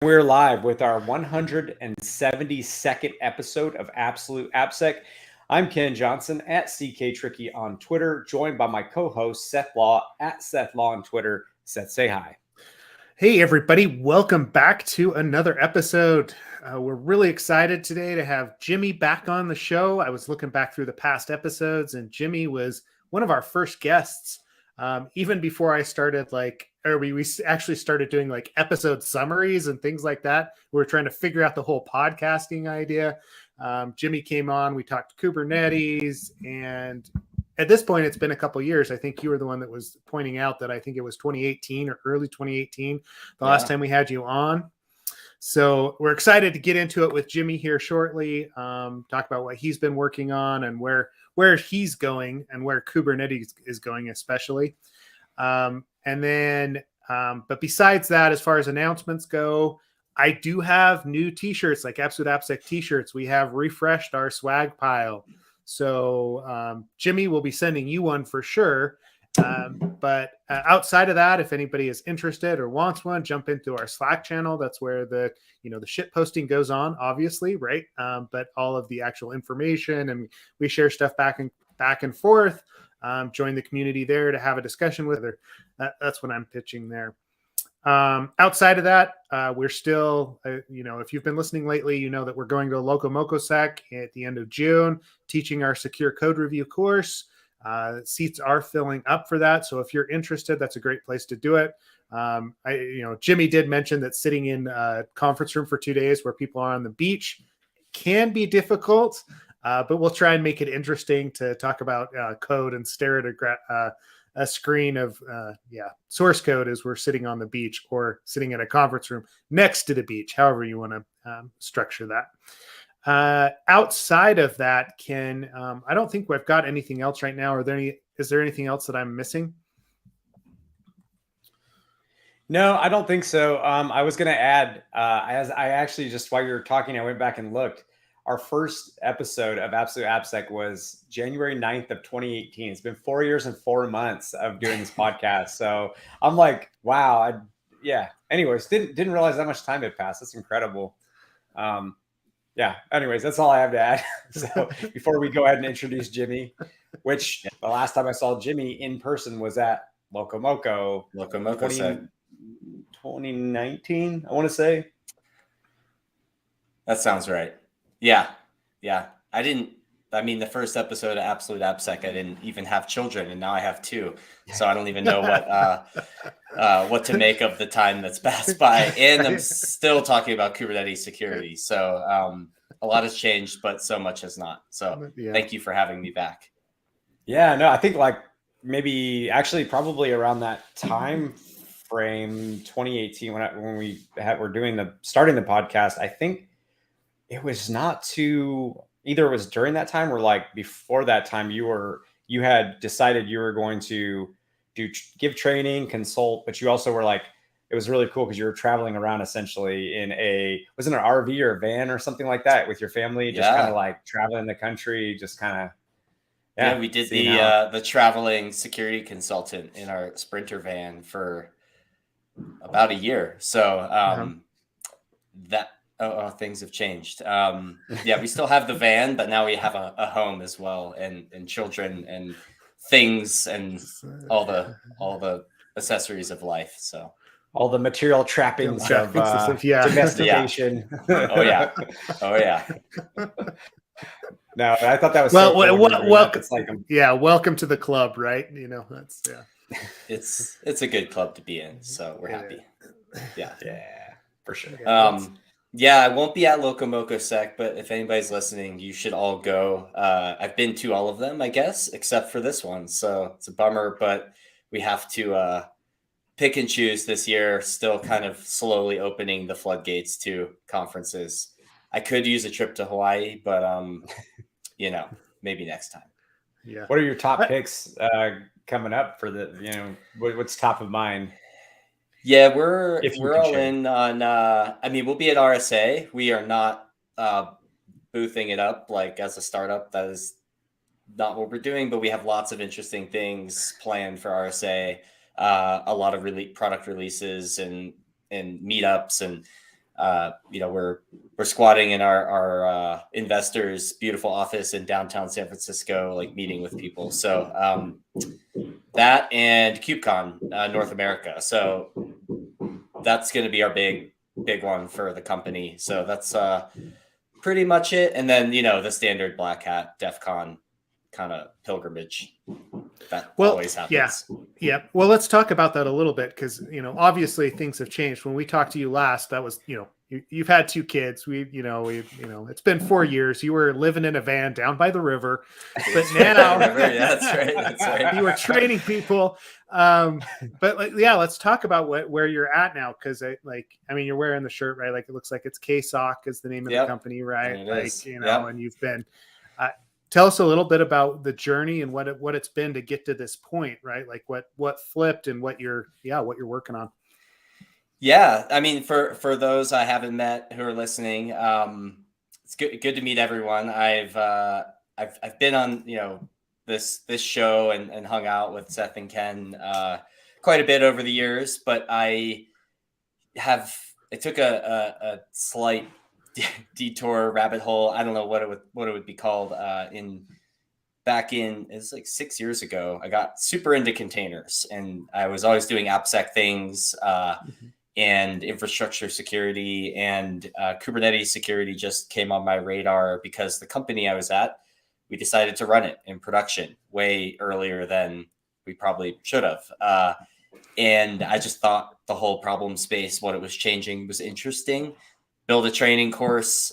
We're live with our 172nd episode of Absolute AppSec. I'm Ken Johnson at CK Tricky on Twitter, joined by my co-host Seth Law at Seth Law on Twitter. Seth, say hi. Hey, everybody. Welcome back to another episode. We're really excited today to have Jimmy back on the show. I was looking back through the past episodes, and Jimmy was one of our first guests. Even before I started, we actually started doing like episode summaries and things like that. We were trying to figure out the whole podcasting idea. Jimmy came on, we talked Kubernetes, and at this point, it's been a couple of years. I think you were the one that was pointing out that I think it was 2018 or early 2018, the last time we had you on. So we're excited to get into it with Jimmy here shortly, talk about what he's been working on and where he's going and where Kubernetes is going, especially. But besides that, as far as announcements go, I do have new t-shirts, like Absolute AppSec t-shirts. We have refreshed our swag pile. So Jimmy will be sending you one for sure. But outside of that, if anybody is interested or wants one, jump into our Slack channel. That's where the shit posting goes on, obviously, right? But all of the actual information, and we share stuff back and forth. Join the community there to have a discussion with her. That's what I'm pitching there. Outside of that, we're still, if you've been listening lately, you know that we're going to LocoMocoSec at the end of June, teaching our secure code review course. Seats are filling up for that. So if you're interested, that's a great place to do it. Jimmy did mention that sitting in a conference room for 2 days where people are on the beach can be difficult, but we'll try and make it interesting to talk about code and stare at a screen of source code as we're sitting on the beach or sitting in a conference room next to the beach, however you want to structure that. Outside of that, Ken, I don't think we've got anything else right now. Is there anything else that I'm missing? No, I don't think so. I was going to add, as I actually just while you were talking, I went back and looked. Our first episode of Absolute AppSec was January 9th of 2018. It's been 4 years and 4 months of doing this podcast. So I'm like, wow. Anyways, didn't realize that much time had passed. That's incredible. Anyways, that's all I have to add. So before we go ahead and introduce Jimmy, which the last time I saw Jimmy in person was at LocoMoco 2019, I want to say. That sounds right. Yeah. The first episode of Absolute AppSec, I didn't even have children, and now I have 2. So I don't even know what to make of the time that's passed by. And I'm still talking about Kubernetes security. So a lot has changed, but so much has not. So Thank you for having me back. Yeah, no, I think probably around that time frame, 2018, when we were starting the podcast, I think it was not too. Either it was during that time or before that time, you had decided you were going to give training, consult, but you also were it was really cool because you were traveling around essentially was it an RV or a van or something like that with your family, just kind of traveling the country, just kind of. Yeah, we did the traveling security consultant in our Sprinter van for about a year. So things have changed. We still have the van, but now we have a home as well, and children and things and all the accessories of life. So all the material trappings of domestication. Oh yeah. No, I thought that was welcome to the club, right? That's It's a good club to be in, so we're happy. Yeah, for sure. I won't be at LocoMocoSec, but if anybody's listening, you should all go. I've been to all of them, I guess, except for this one. So it's a bummer, but we have to pick and choose this year, still kind of slowly opening the floodgates to conferences. I could use a trip to Hawaii, but, maybe next time. Yeah. What are your top picks coming up for what's top of mind? Yeah, we're all in on, we'll be at RSA. We are not boothing it up as a startup. That is not what we're doing, but we have lots of interesting things planned for RSA. A lot of product releases and meetups and we're squatting in our investors' beautiful office in downtown San Francisco, like meeting with people. So that and KubeCon North America. So that's going to be our big one for the company. So that's pretty much it. And then, the standard Black Hat, DEF CON kind of pilgrimage. That always happens. Yeah. Well, let's talk about that a little bit because, obviously things have changed. When we talked to you last, that was, you've had 2 kids. It's been 4 years. You were living in a van down by the river, but now that's right. You were training people. But let's talk about where you're at now. Cause you're wearing the shirt, right? Like it looks like it's KSOC is the name of the company, right? And you've been, tell us a little bit about the journey and what it's been to get to this point, right? Like what flipped and what you're working on. Yeah. I mean, for those I haven't met who are listening, it's good to meet everyone. I've been on, this show and hung out with Seth and Ken, quite a bit over the years, but I took a slight detour rabbit hole. I don't know what it would be called. It's like 6 years ago, I got super into containers and I was always doing AppSec things, and infrastructure security, and Kubernetes security just came on my radar because the company I was at, we decided to run it in production way earlier than we probably should have. And I just thought the whole problem space, what it was changing, was interesting. Build a training course,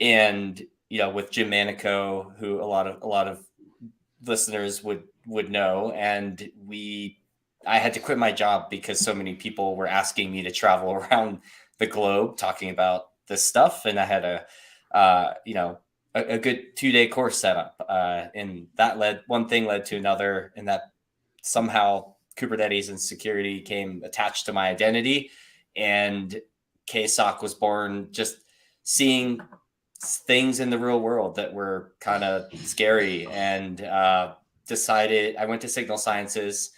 and with Jim Manico, who a lot of listeners would know, and I had to quit my job because so many people were asking me to travel around the globe talking about this stuff, and I had a good 2-day course set up, and that one thing led to another, and that somehow Kubernetes and security came attached to my identity, and KSOC was born just seeing things in the real world that were kind of scary, and decided I went to Signal Sciences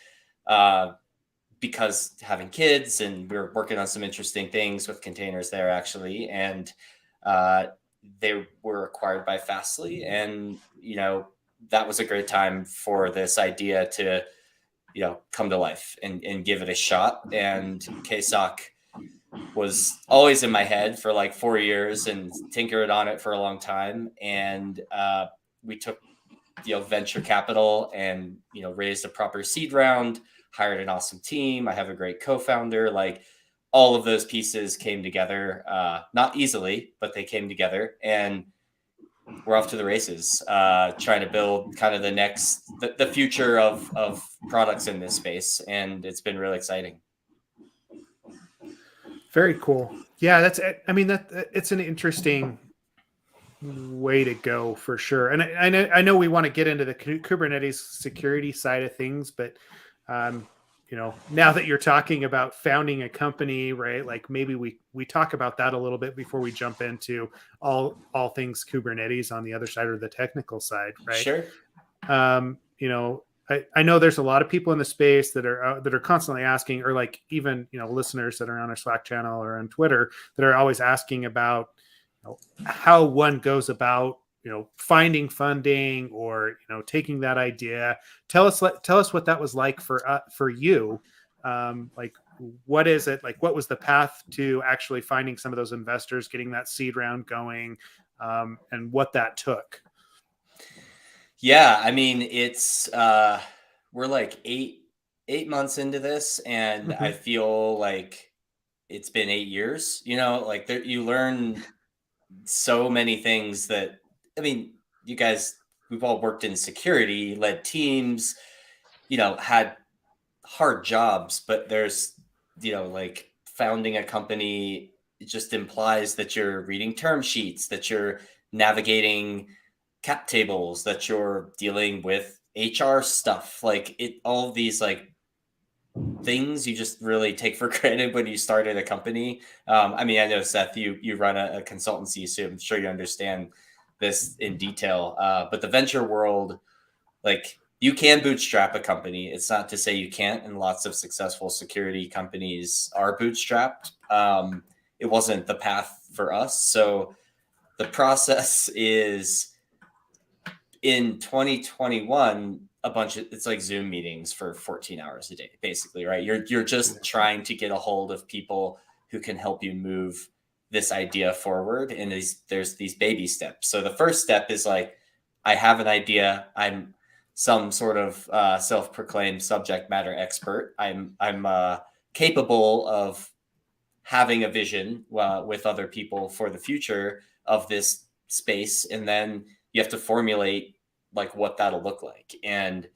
because having kids, and we were working on some interesting things with containers there actually, and they were acquired by Fastly, and that was a great time for this idea to come to life and give it a shot. And KSOC was always in my head for like 4 years and tinkered on it for a long time. And we took, venture capital and, raised a proper seed round, hired an awesome team. I have a great co-founder. Like all of those pieces came together, not easily, but they came together, and we're off to the races, trying to build kind of the future of products in this space. And it's been really exciting. Very cool. Yeah, it's an interesting way to go for sure. And I know we want to get into the Kubernetes security side of things, but now that you're talking about founding a company, right? Like maybe we talk about that a little bit before we jump into all things Kubernetes on the other side, or the technical side, right? Sure. I know there's a lot of people in the space that are constantly asking, or like even listeners that are on our Slack channel or on Twitter that are always asking about how one goes about finding funding, or taking that idea. Tell us what that was like for you. Like what is it like? What was the path to actually finding some of those investors, getting that seed round going, and what that took? Yeah, I mean, it's we're like eight months into this, and I feel like it's been 8 years. Like you learn so many things that, I mean, you guys, we've all worked in security, led teams, had hard jobs, but there's, like founding a company, it just implies that you're reading term sheets, that you're navigating cap tables, that you're dealing with HR stuff, like all of these like things you just really take for granted when you started a company. I mean, I know, Seth, you run a consultancy, so I'm sure you understand this in detail. But the venture world, like you can bootstrap a company. It's not to say you can't, and lots of successful security companies are bootstrapped. it wasn't the path for us. So the process is, in 2021, it's like Zoom meetings for 14 hours a day, basically, right? You're just trying to get a hold of people who can help you move this idea forward. And there's these baby steps. So the first step is like, I have an idea. I'm some sort of self-proclaimed subject matter expert. I'm capable of having a vision with other people for the future of this space. And then you have to formulate like what that'll look like, and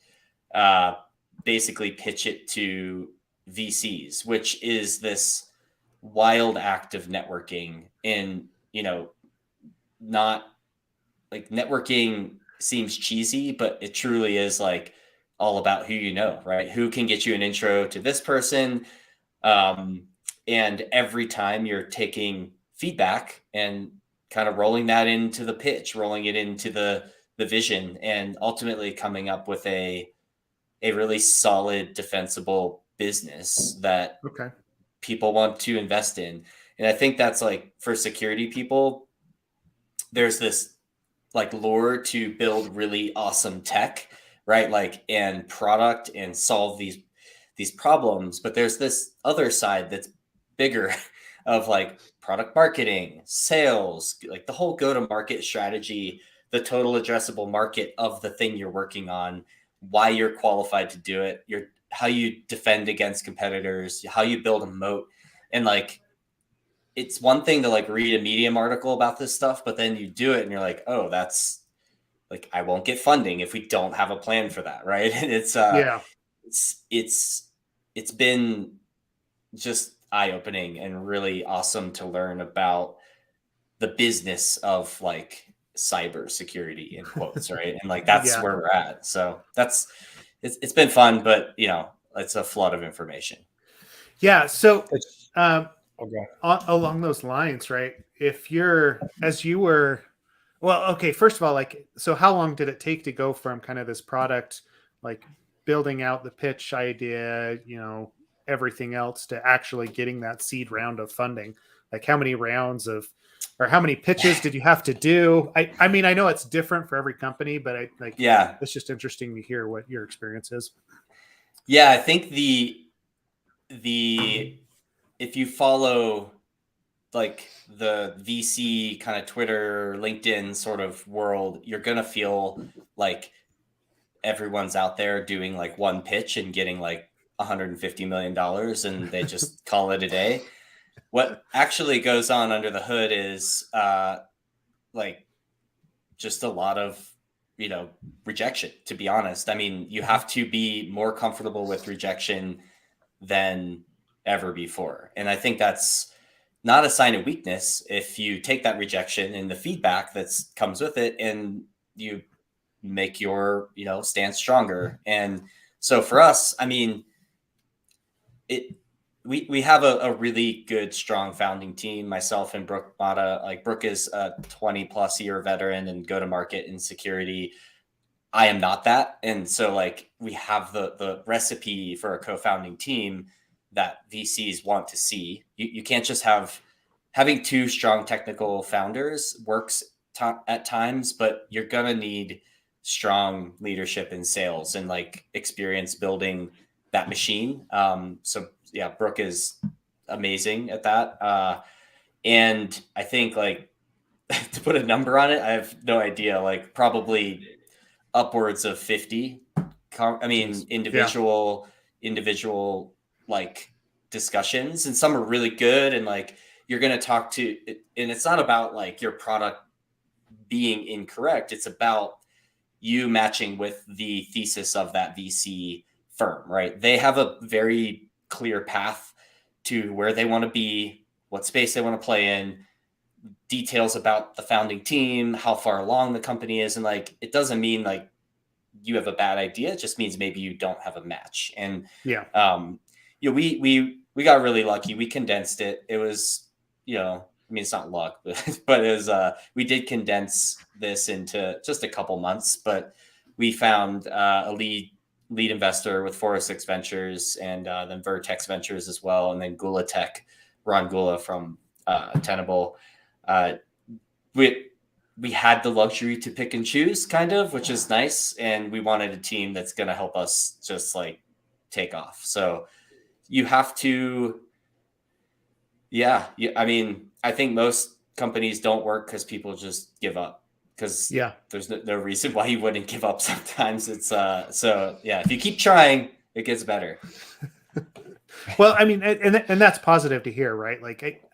basically pitch it to VCs, which is this wild act of networking. And, not like, networking seems cheesy, but it truly is like all about who you know, right? Who can get you an intro to this person. And every time you're taking feedback and kind of rolling that into the pitch, rolling it into the vision, and ultimately coming up with a really solid, defensible business that people want to invest in. And I think that's like, for security people, there's this like lure to build really awesome tech, right? Like, and product, and solve these problems. But there's this other side that's bigger of like product marketing, sales, like the whole go-to-market strategy, the total addressable market of the thing you're working on, why you're qualified to do it, how you defend against competitors, how you build a moat. And like, it's one thing to like read a Medium article about this stuff, but then you do it and you're like, oh, that's like, I won't get funding if we don't have a plan for that, right? And it's been just eye-opening and really awesome to learn about the business of like cyber security, in quotes, right? And like, that's where we're at. So it's been fun, but it's a flood of information. Yeah. So along those lines, right? If you're, first of all, like, so how long did it take to go from kind of this product, like building out the pitch idea, everything else, to actually getting that seed round of funding? Like, how many how many pitches did you have to do? I mean, I know it's different for every company, but it's just interesting to hear what your experience is. Yeah, I think if you follow like the VC kind of Twitter, LinkedIn sort of world, you're going to feel like everyone's out there doing like one pitch and getting like $150 million, and they just call it a day. What actually goes on under the hood is like just a lot of, rejection, to be honest. I mean, you have to be more comfortable with rejection than ever before. And I think that's not a sign of weakness if you take that rejection and the feedback that comes with it and you make your, stance stronger. And so for us, I mean, we have a really good, strong founding team, myself and Brooke Mata. Like, Brooke is a 20+ year veteran in go-to-market and security. I am not that. And so like, we have the recipe for a co-founding team that VCs want to see. You can't just having two strong technical founders works at times, but you're going to need strong leadership in sales and like experience building that machine. So yeah, Brooke is amazing at that. And I think like, to put a number on it, I have no idea, like probably upwards of 50. Individual like discussions, and some are really good. And like, you're going to talk to, and it's not about like your product being incorrect. It's about you matching with the thesis of that VC firm, right? They have a very clear path to where they want to be, what space they want to play in, details about the founding team, how far along the company is. And like, it doesn't mean like you have a bad idea. It just means maybe you don't have a match. And we got really lucky. We condensed it. It was, it's not luck, but it was, we did condense this into just a couple months, but we found a lead investor with 406 Ventures, and then Vertex Ventures as well. And then Gula Tech, Ron Gula from Tenable. We had the luxury to pick and choose, kind of, which is nice, and we wanted a team that's going to help us just like take off. So you have to, I mean, I think most companies don't work because people just give up, because there's no reason why you wouldn't give up sometimes. It's so yeah, if you keep trying, it gets better. Well, I mean, and that's positive to hear, right? Like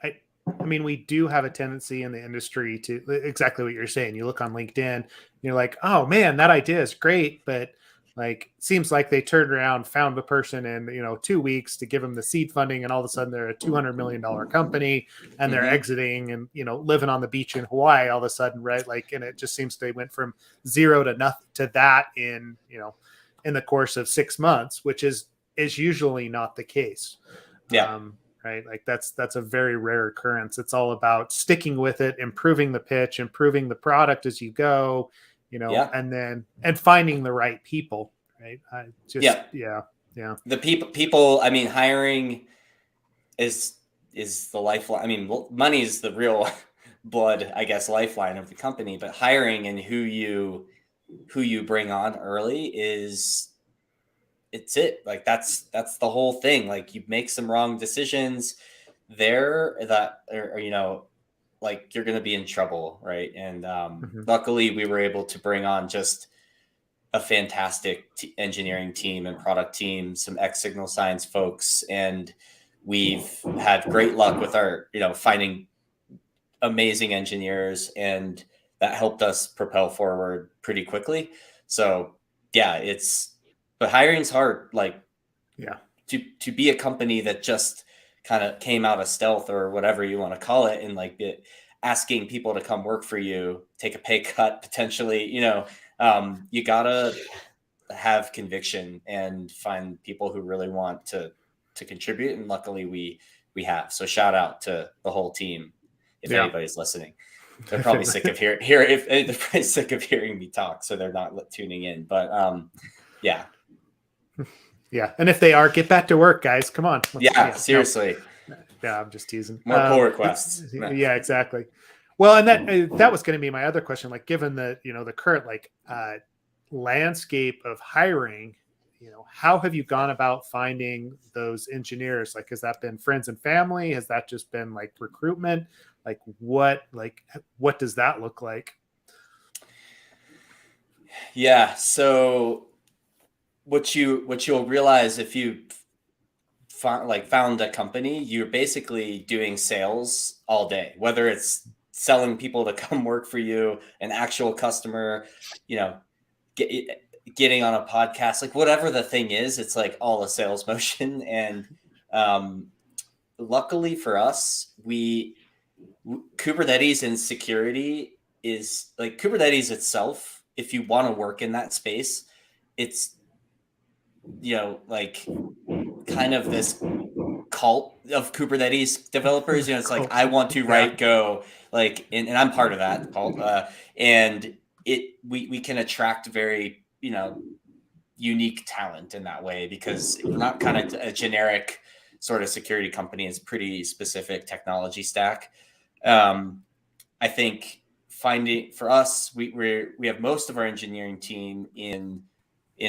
I mean, we do have a tendency in the industry to exactly what you're saying. You look on LinkedIn, and you're like, oh man, that idea is great, but like, seems like they turned around, found the person in 2 weeks to give them the seed funding, and all of a sudden they're a $200 million company, and they're exiting and living on the beach in Hawaii all of a sudden, right? Like, and it just seems they went from zero to nothing to that in in the course of 6 months, which is usually not the case. Yeah. Right. Like that's a very rare occurrence. It's all about sticking with it, improving the pitch, improving the product as you go, and finding the right people. Right. The people, I mean, hiring is the lifeline. I mean, money is the real blood, I guess, lifeline of the company, but hiring and who you bring on early it's it. Like that's the whole thing. Like you make some wrong decisions there that are, like you're going to be in trouble. Right. And luckily we were able to bring on just a fantastic engineering team and product team, some signal science folks. And we've had great luck with our, finding amazing engineers, and that helped us propel forward pretty quickly. So yeah, but hiring's hard. Like, to be a company that just kind of came out of stealth or whatever you want to call it, and like asking people to come work for you, take a pay cut potentially, you gotta have conviction and find people who really want to contribute. And luckily we have. So shout out to the whole team. If anybody's listening, they're probably sick of hearing me talk, so they're not tuning in. But yeah. Yeah, and if they are, get back to work, guys. Come on. Seriously. Yeah, I'm just teasing. More pull requests. Yeah, exactly. Well, and that was going to be my other question. Like, given the the current landscape of hiring, how have you gone about finding those engineers? Like, has that been friends and family? Has that just been like recruitment? Like, what does that look like? Yeah. So what you'll realize if you found a company, you're basically doing sales all day, whether it's selling people to come work for you, an actual customer, getting on a podcast, like whatever the thing is, it's like all a sales motion. And luckily for us, Kubernetes and security is like Kubernetes itself. If you want to work in that space, it's like kind of this cult of Kubernetes developers. It's like, I want to write Go, like, and I'm part of that cult. And we can attract very, unique talent in that way, because we're not kind of a generic sort of security company. It's pretty specific technology stack. I think for us, we have most of our engineering team in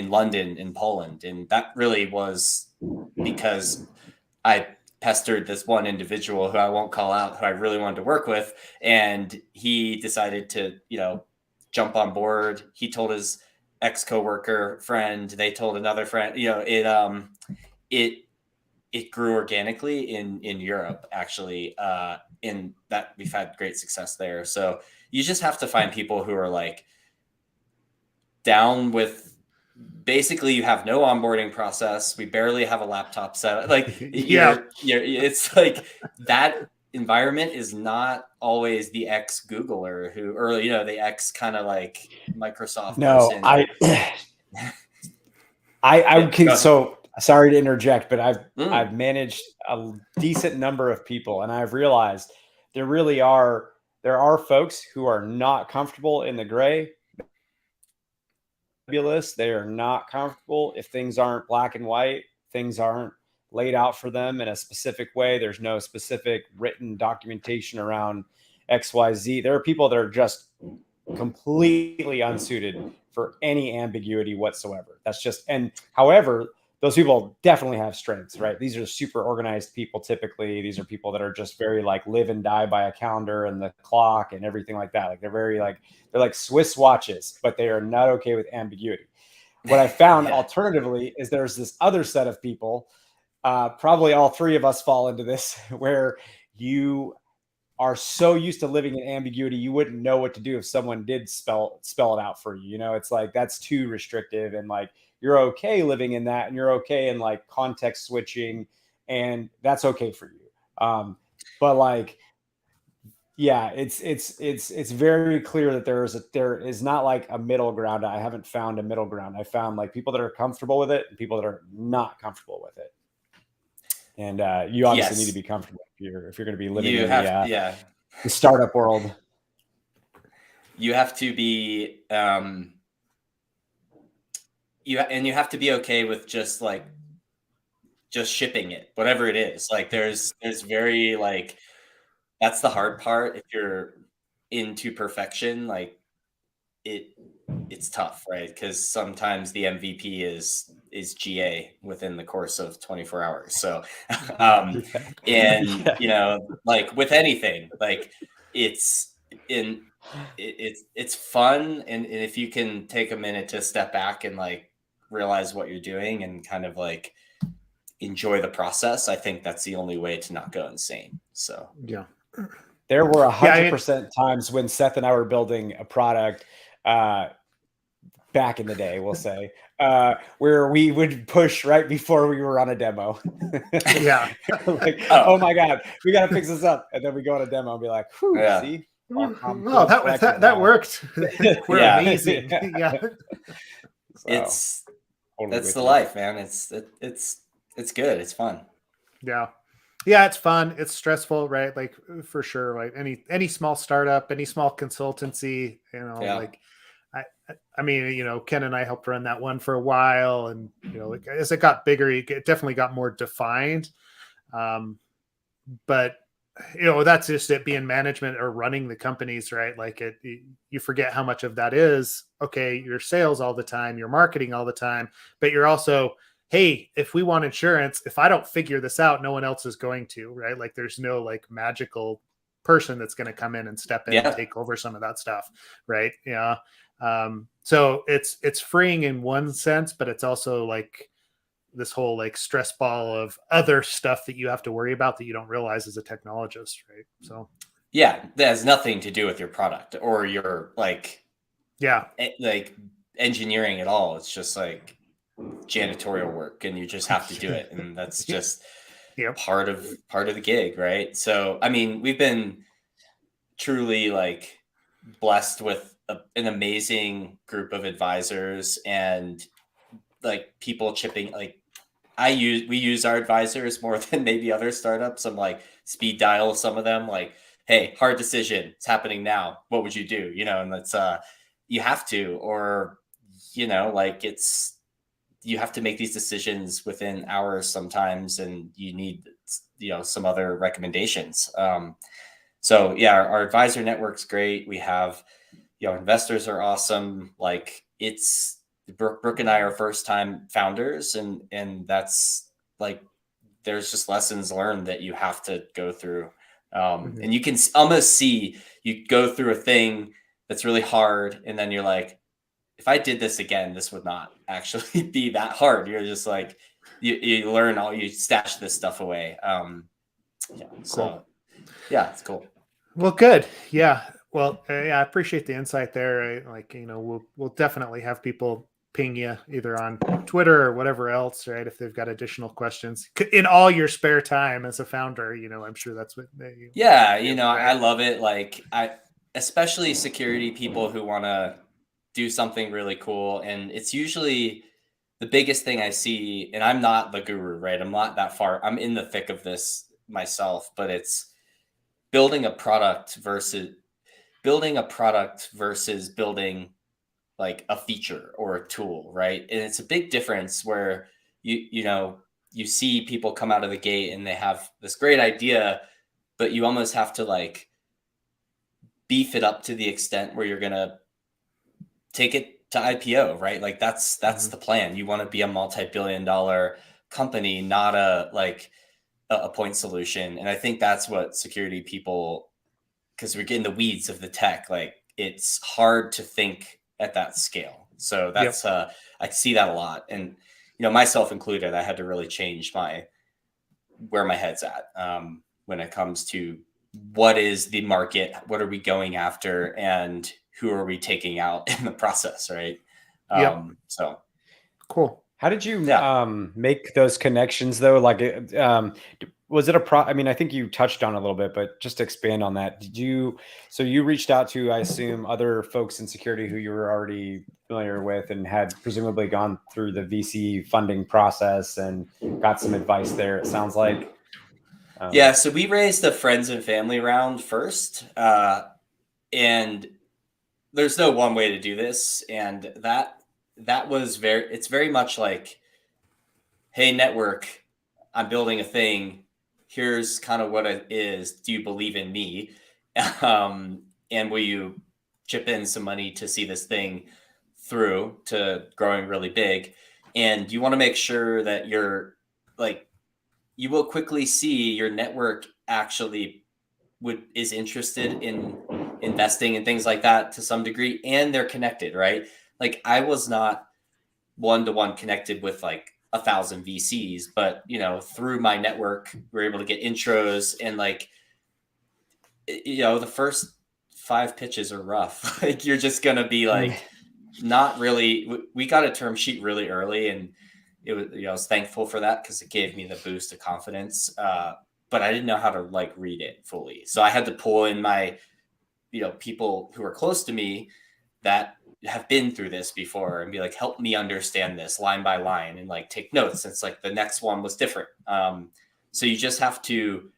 London, in Poland. And that really was because I pestered this one individual who I won't call out, who I really wanted to work with. And he decided to, jump on board. He told his ex-coworker friend, they told another friend, it grew organically in Europe, actually, in that we've had great success there. So you just have to find people who are like down with, basically you have no onboarding process. We barely have a laptop set. Like it's like that environment is not always the ex Googler or the ex kind of like Microsoft person. I can, so sorry to interject, but I've managed a decent number of people, and I've realized there are folks who are not comfortable in the gray. They are not comfortable if things aren't black and white, things aren't laid out for them in a specific way. There's no specific written documentation around XYZ. There are people that are just completely unsuited for any ambiguity whatsoever. That's just, and however, those people definitely have strengths, right? These are super organized people. Typically, these are people that are just very like live and die by a calendar and the clock and everything like that. Like they're like Swiss watches, but they are not okay with ambiguity. What I found alternatively is there's this other set of people, probably all three of us fall into this, where you are so used to living in ambiguity, you wouldn't know what to do if someone did spell it out for you. You know, it's like that's too restrictive, and like you're okay living in that, and you're okay in like context switching, and that's okay for you. But like, yeah, it's very clear that there is not like a middle ground. I haven't found a middle ground. I found like people that are comfortable with it and people that are not comfortable with it. And you obviously need to be comfortable if you're going to be living in the startup world. You have to be you have to be okay with just shipping it, whatever it is. Like there's very like, that's the hard part. If you're into perfection, like it's tough, right? Because sometimes the MVP is GA within the course of 24 hours. So, you know, like with anything, like it's fun, and if you can take a minute to step back and like realize what you're doing and kind of like enjoy the process, I think that's the only way to not go insane. So yeah. There were 100% times when Seth and I were building a product back in the day, we'll say, where we would push right before we were on a demo. Yeah. Like, oh my God, we got to fix this up. And then we go on a demo and be like, see? Oh, that worked. We're amazing. Yeah. So, that's the life, man. It's good. It's fun. Yeah. Yeah, it's fun. It's stressful, right? Like for sure. Like any small startup, any small consultancy, you know, like I mean, you know, Ken and I helped run that one for a while, and you know, like, as it got bigger, it definitely got more defined. But you know, that's just it being management or running the companies, right? Like you forget how much of that is, okay, your sales all the time, your marketing all the time, but you're also, hey, if we want insurance, if I don't figure this out, no one else is going to, right? Like there's no like magical person that's going to come in and step in and take over some of that stuff. Right. Yeah. So it's freeing in one sense, but it's also like this whole like stress ball of other stuff that you have to worry about that you don't realize as a technologist. Right. So yeah, that has nothing to do with your product or your like engineering at all. It's just like janitorial work, and you just have to do it, and that's just part of the gig, right? So I mean, we've been truly like blessed with an amazing group of advisors and like people chipping. Like we use our advisors more than maybe other startups. I'm like speed dial some of them, like, hey, hard decision, it's happening now, what would you do? You know, and that's you have to, or you know, like you have to make these decisions within hours sometimes, and you need, you know, some other recommendations. So yeah, our advisor network's great. We have, you know, investors are awesome. Like it's Brooke and I are first time founders, and that's like, there's just lessons learned that you have to go through. And you can almost see, you go through a thing that's really hard, and then you're like, if I did this again, this would not actually be that hard. You're just like, you learn you stash this stuff away. So yeah, it's cool. Well, good. Yeah. Well, I appreciate the insight there. Like, you know, we'll definitely have people ping you either on Twitter or whatever else, right? If they've got additional questions in all your spare time as a founder, you know, I'm sure that's what you know, right? I love it. Like especially security people who want to do something really cool. And it's usually the biggest thing I see, and I'm not the guru, right? I'm not that far. I'm in the thick of this myself, but it's building a product versus building like a feature or a tool, right? And it's a big difference where you know, you see people come out of the gate and they have this great idea, but you almost have to like beef it up to the extent where you're going to take it to IPO, right? Like that's the plan. You want to be a multi-billion-dollar company, not a point solution. And I think that's what security people, because we're getting the weeds of the tech, like it's hard to think at that scale. So that's I see that a lot. And myself included, I had to really change where my head's at when it comes to what is the market, what are we going after, and who are we taking out in the process, right? So cool. How did you make those connections though? Like, was it I mean, I think you touched on it a little bit, but just to expand on that, so you reached out to, I assume, other folks in security who you were already familiar with and had presumably gone through the VC funding process and got some advice there, it sounds like. So we raised the friends and family round first. And there's no one way to do this. And that was it's very much like, hey, network, I'm building a thing. Here's kind of what it is. Do you believe in me? And will you chip in some money to see this thing through to growing really big? And you want to make sure that you're like, you will quickly see your network actually is interested in investing and things like that to some degree, and they're connected, right? Like I was not one-to-one connected with like 1,000 VCs, but through my network, we're able to get intros, and like, the first 5 pitches are rough. Like you're just going to be like, not really, we got a term sheet really early, and it was, I was thankful for that because it gave me the boost of confidence. But I didn't know how to like read it fully. So I had to pull in my, people who are close to me that have been through this before and be like, help me understand this line by line and like take notes. It's like the next one was different. So you just have to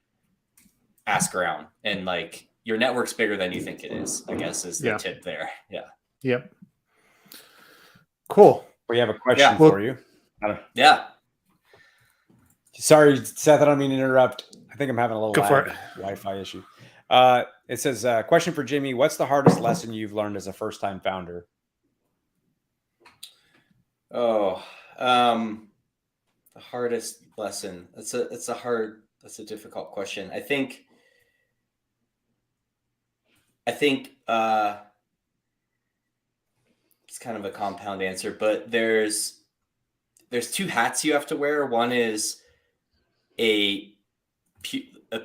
ask around, and like your network's bigger than you think it is, I guess is the tip there. Yeah. Yep. Cool. We have a question for you. Sorry, Seth, I don't mean to interrupt. I think I'm having a little Wi-Fi issue. It says, question for Jimmy. What's the hardest lesson you've learned as a first-time founder? The hardest lesson. That's a difficult question. I think it's kind of a compound answer, but there's 2 hats you have to wear. One is a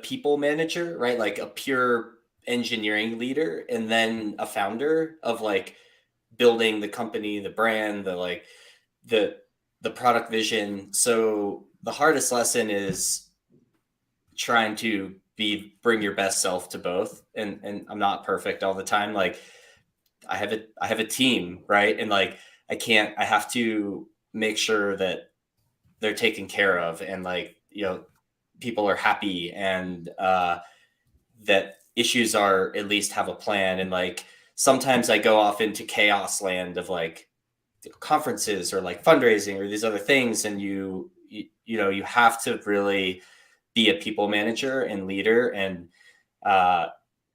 people manager, right? Like a pure engineering leader, and then a founder of like building the company, the brand, the product vision. So the hardest lesson is trying to bring your best self to both. And I'm not perfect all the time. Like I have a team, right? And like, I have to make sure that they're taken care of, and like, people are happy, and that issues are at least have a plan. And like, sometimes I go off into chaos land of like conferences or like fundraising or these other things. And you have to really be a people manager and leader. And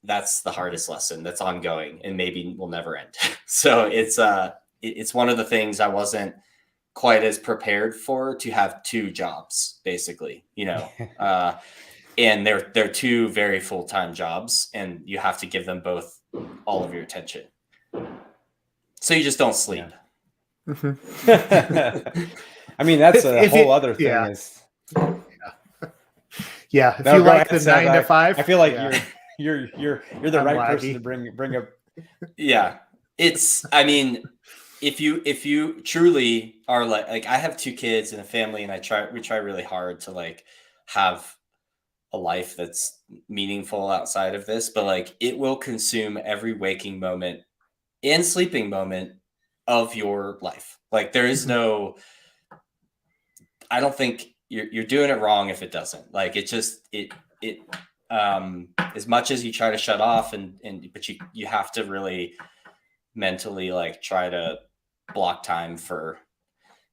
that's the hardest lesson that's ongoing and maybe will never end. So it's one of the things I wasn't quite as prepared for, to have 2 jobs, basically, and they're 2 very full-time jobs, and you have to give them both all of your attention. So you just don't sleep. I mean, that's a whole other thing. If you like the 9 to 5, I feel like you're the right person to bring up. Yeah, I mean, if you truly are like I have 2 kids and a family, and we try really hard to like have a life that's meaningful outside of this, but like it will consume every waking moment and sleeping moment of your life. Like there is no, I don't think you're doing it wrong if it doesn't. Like it just, as much as you try to shut off but you have to really mentally like try to block time for,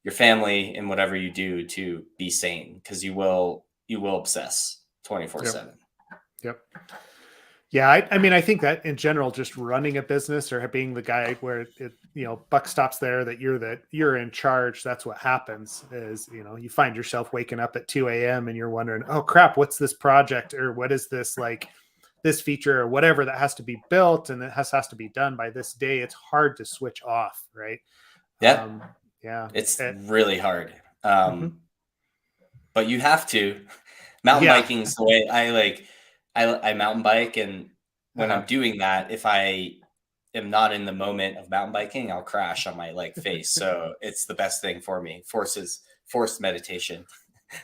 your family and whatever you do to be sane, because you will obsess 24/7. Yep. Yeah, I mean, I think that in general, just running a business or being the guy where it, buck stops there, that you're in charge. That's what happens is, you find yourself waking up at 2 a.m. and you're wondering, oh crap, what's this project, or what is this, like this feature or whatever that has to be built and it has to be done by this day. It's hard to switch off, right? Yeah. Yeah. It's really hard. But you have to. Mountain Yeah. biking is the way I mountain bike, and when I'm doing that, if I am not in the moment of mountain biking, I'll crash on my face. So it's the best thing for me. Forced meditation.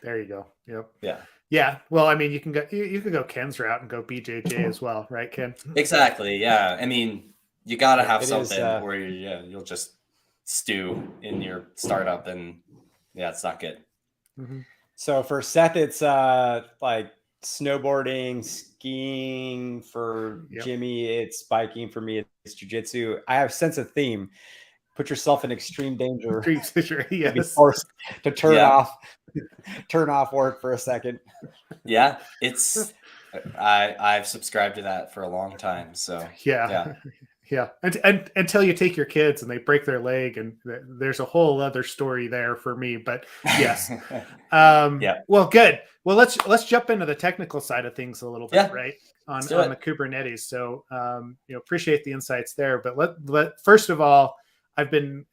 There you go. Yep. Yeah. Yeah. Well, I mean, you can go Ken's route and go BJJ as well, right, Ken? Exactly. Yeah. I mean, you got to have something where you'll just stew in your startup, and it's not good. So for Seth, it's like snowboarding, skiing. For Jimmy, it's biking. For me, it's jiu-jitsu. I have a sense of theme. Put yourself in extreme danger. Yes. Be forced to turn off work for a second. Yeah, I've subscribed to that for a long time. So yeah. And until you take your kids and they break their leg, and there's a whole other story there for me. But yes, Well, good. Well, let's jump into the technical side of things a little bit, right? On the Kubernetes. So, appreciate the insights there. But first of all, I've been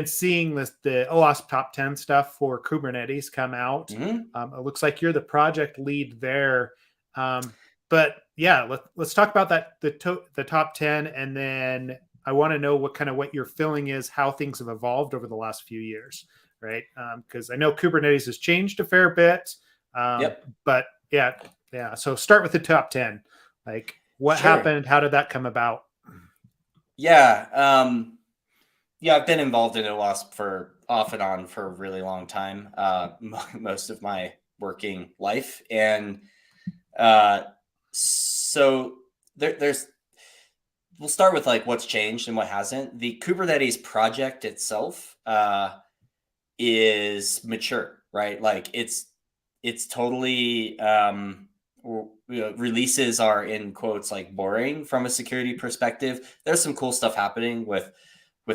seeing the OWASP top 10 stuff for Kubernetes come out. It looks like you're the project lead there. But yeah, let's talk about that, the top 10. And then I want to know what your feeling is, how things have evolved over the last few years, right? Because I know Kubernetes has changed a fair bit. But yeah. So start with the top 10. Like what happened? How did that come about? Yeah. I've been involved in OWASP for off and on for a really long time, most of my working life. And so we'll start with what's changed and what hasn't. The Kubernetes project itself is mature, right? It's totally releases are in quotes boring from a security perspective. There's some cool stuff happening with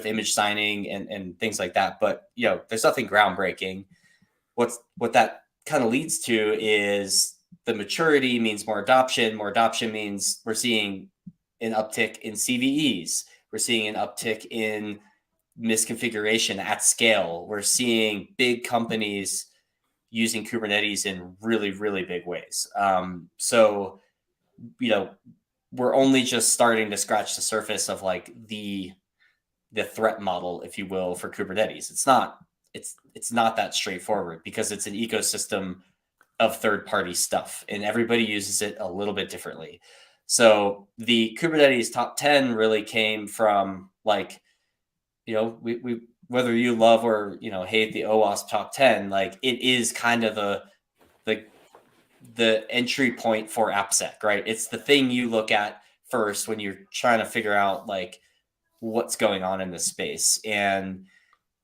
image signing and things like that, but there's nothing groundbreaking. What that kind of leads to is the maturity means more adoption. More adoption means we're seeing an uptick in CVEs. We're seeing an uptick in misconfiguration at scale. We're seeing big companies using Kubernetes in really, really big ways. So, we're only just starting to scratch the surface of the threat model, if you will, for Kubernetes. It's not that straightforward because it's an ecosystem of third-party stuff, and everybody uses it a little bit differently. So the Kubernetes top 10 really came from we whether you love or hate the OWASP top 10, it is kind of the entry point for AppSec, right? It's the thing you look at first when you're trying to figure out what's going on in this space. And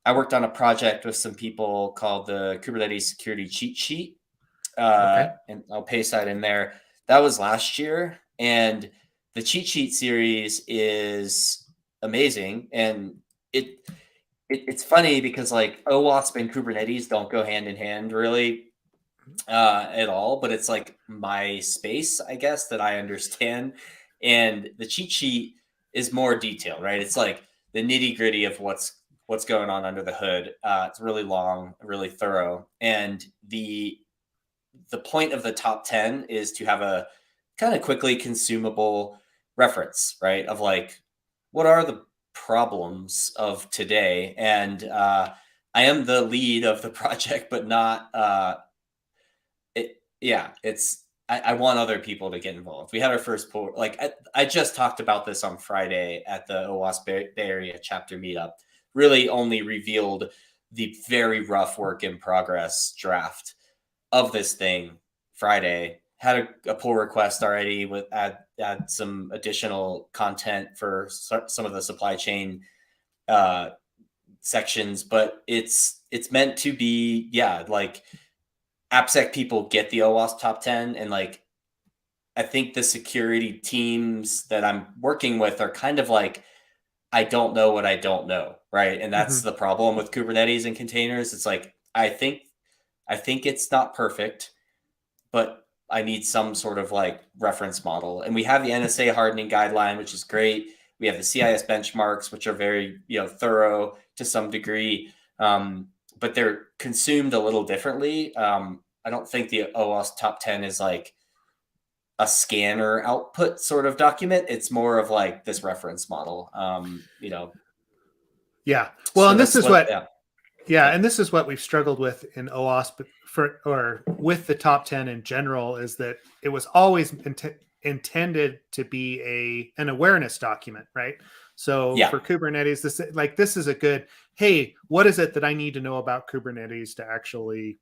I worked on a project with some people called the Kubernetes Security Cheat Sheet. And I'll paste that in there. That was last year. And the cheat sheet series is amazing. And it's funny because OWASP and Kubernetes don't go hand in hand really at all, but it's my space, I guess, that I understand. And the cheat sheet is more detailed, right? It's the nitty gritty of what's going on under the hood. It's really long, really thorough. And the point of the top 10 is to have a kind of quickly consumable reference, right? Of what are the problems of today? And I am the lead of the project, but not, I want other people to get involved. We had our first pull, I just talked about this on Friday at the OWASP Bay Area chapter meetup, really only revealed the very rough work in progress draft of this thing Friday. Had a pull request already with add some additional content for some of the supply chain sections, but it's meant to be, like AppSec people get the OWASP top 10, and like I think the security teams that I'm working with are kind of like, I don't know what I don't know, right? And that's the problem with Kubernetes and containers. It's like I think it's not perfect, but I need some sort of like reference model. And we have the NSA hardening guideline, which is great. We have the CIS benchmarks, which are very, thorough to some degree, but they're consumed a little differently. I don't think the OWASP top 10 is like a scanner output sort of document. It's more of like this reference model, Yeah. Well, so and this is what, yeah. and this is what we've struggled with in OWASP or with the top 10 in general, is that it was always intended to be an awareness document, right? So for Kubernetes, this is a good, hey, what is it that I need to know about Kubernetes to actually,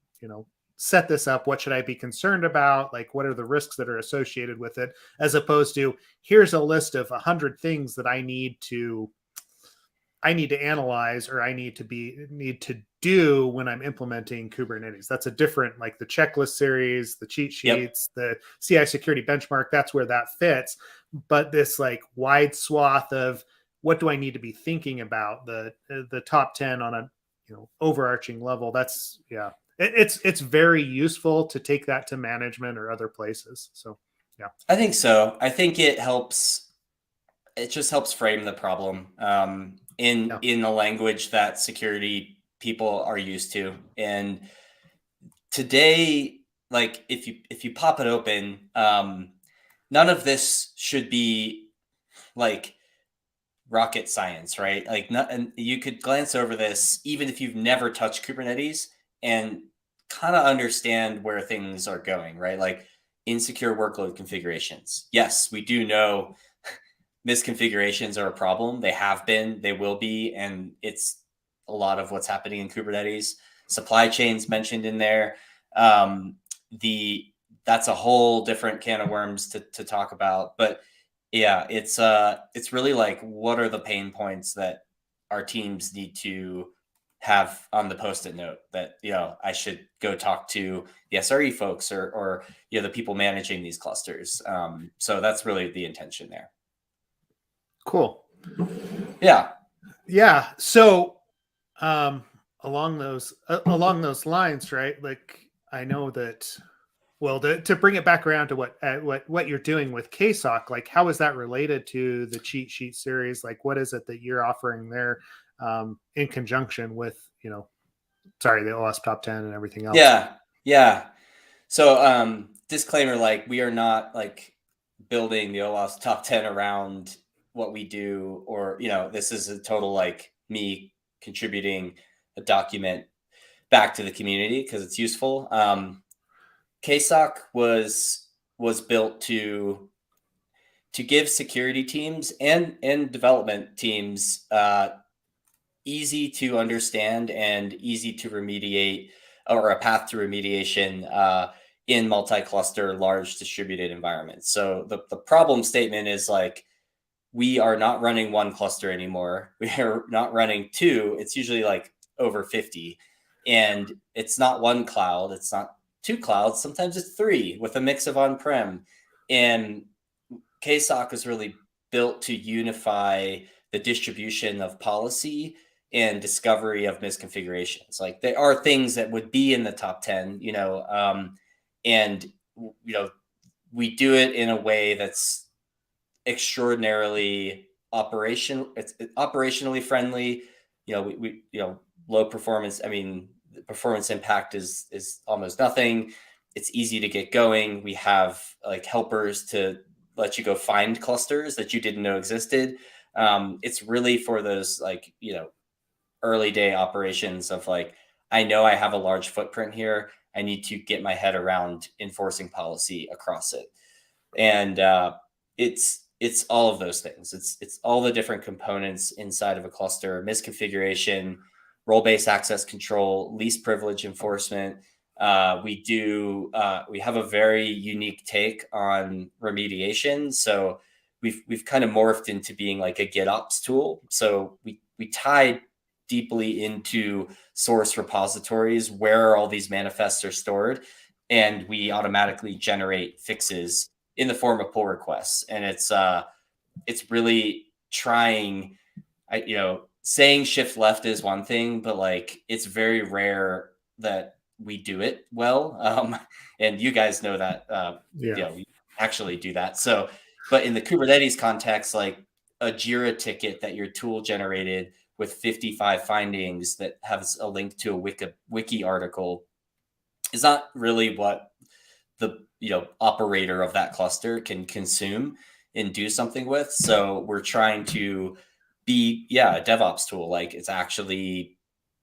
set this up? What should I be concerned about? Like, what are the risks that are associated with it? As opposed to, here's a list of 100 things that I need to analyze, or I need to do when I'm implementing Kubernetes. That's a different, like the checklist series, the cheat sheets, the CI security benchmark, that's where that fits. But this like wide swath of what do I need to be thinking about, the top 10 on a overarching level, that's it's very useful to take that to management or other places. So I think so. I think it just helps frame the problem in the language that security people are used to. And today, like if you pop it open, none of this should be like rocket science, right? Like, and you could glance over this even if you've never touched Kubernetes and kind of understand where things are going, right? Like insecure workload configurations. Yes, we do know misconfigurations are a problem. They have been, they will be, and it's a lot of what's happening in Kubernetes. Supply chains mentioned in there. That's a whole different can of worms to talk about. But yeah, it's really like, what are the pain points that our teams need to have on the Post-it note that, I should go talk to the SRE folks or the people managing these clusters. So that's really the intention there. Cool. Yeah. So along those lines, right? Like, I know that, well, to bring it back around to what you're doing with KSOC, like how is that related to the cheat sheet series? Like, what is it that you're offering there in conjunction with, the OWASP top 10 and everything else? Yeah. So disclaimer, like we are not like building the OWASP top 10 around what we do, or, this is a total like me contributing a document back to the community because it's useful. KSOC was built to give security teams and development teams easy to understand and easy to remediate, or a path to remediation in multi-cluster, large distributed environments. So the problem statement is like, we are not running one cluster anymore. We are not running two. It's usually like over 50. And it's not one cloud. It's not two clouds. Sometimes it's three with a mix of on-prem. And KSOC is really built to unify the distribution of policy and discovery of misconfigurations. Like, there are things that would be in the top 10, and, we do it in a way that's extraordinarily it's operationally friendly. We low performance. I mean, the performance impact is almost nothing. It's easy to get going. We have like helpers to let you go find clusters that you didn't know existed. It's really for those like, early day operations of like, I know I have a large footprint here. I need to get my head around enforcing policy across it. And it's all of those things. It's all the different components inside of a cluster: misconfiguration, role-based access control, least privilege enforcement. We have a very unique take on remediation. So we've kind of morphed into being like a GitOps tool. So we tied deeply into source repositories where all these manifests are stored, and we automatically generate fixes in the form of pull requests. And it's really trying, saying shift left is one thing, but like it's very rare that we do it well. And you guys know that, we actually do that. So, but in the Kubernetes context, like a Jira ticket that your tool generated with 55 findings that has a link to a wiki article is not really what the operator of that cluster can consume and do something with. So we're trying to be a DevOps tool. Like it's actually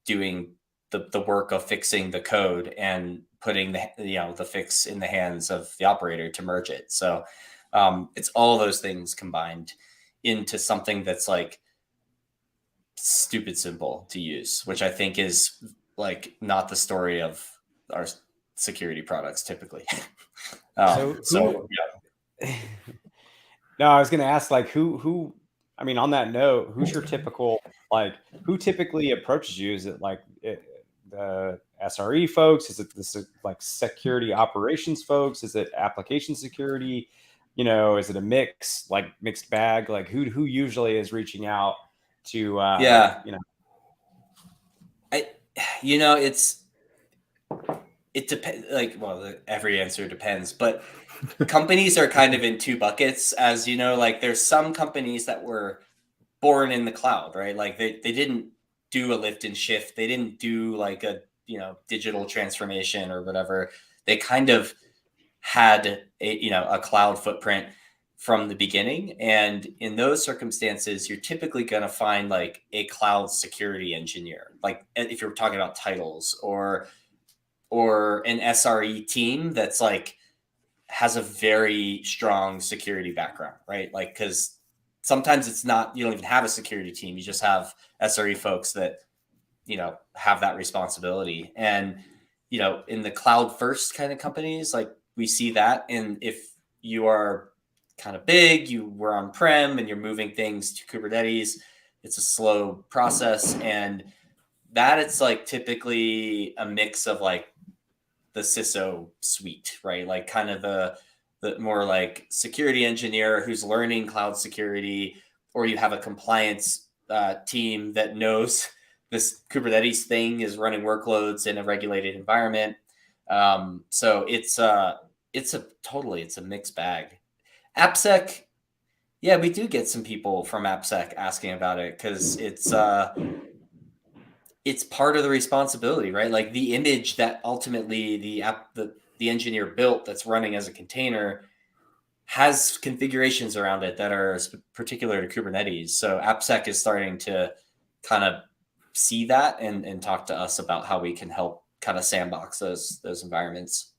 doing the work of fixing the code and putting the fix in the hands of the operator to merge it. So it's all those things combined into something that's like stupid simple to use, which I think is like not the story of our security products typically. No, I was going to ask, like, who, I mean, on that note, who's your typical, like, who typically approaches you? Is it like the SRE folks? Is it like security operations folks? Is it application security? Is it a mixed bag? Like who usually is reaching out to, it depends. Like, well, every answer depends, but companies are kind of in two buckets, as you know. Like, there's some companies that were born in the cloud, right? Like, they didn't do a lift and shift. They didn't do like a digital transformation or whatever. They kind of had a cloud footprint from the beginning, and in those circumstances, you're typically going to find like a cloud security engineer, like if you're talking about titles, or an SRE team that's like has a very strong security background, right? Like, because sometimes it's not, you don't even have a security team. You just have SRE folks that, have that responsibility. And, in the cloud first kind of companies, like we see that. And if you are kind of big, you were on-prem and you're moving things to Kubernetes, it's a slow process. And that it's like typically a mix of like the CISO suite, right? Like kind of the more like security engineer who's learning cloud security, or you have a compliance team that knows this Kubernetes thing is running workloads in a regulated environment. So it's a mixed bag. AppSec, yeah, we do get some people from AppSec asking about it because it's part of the responsibility, right? Like the image that ultimately the engineer built that's running as a container has configurations around it that are particular to Kubernetes. So AppSec is starting to kind of see that and talk to us about how we can help kind of sandbox those environments.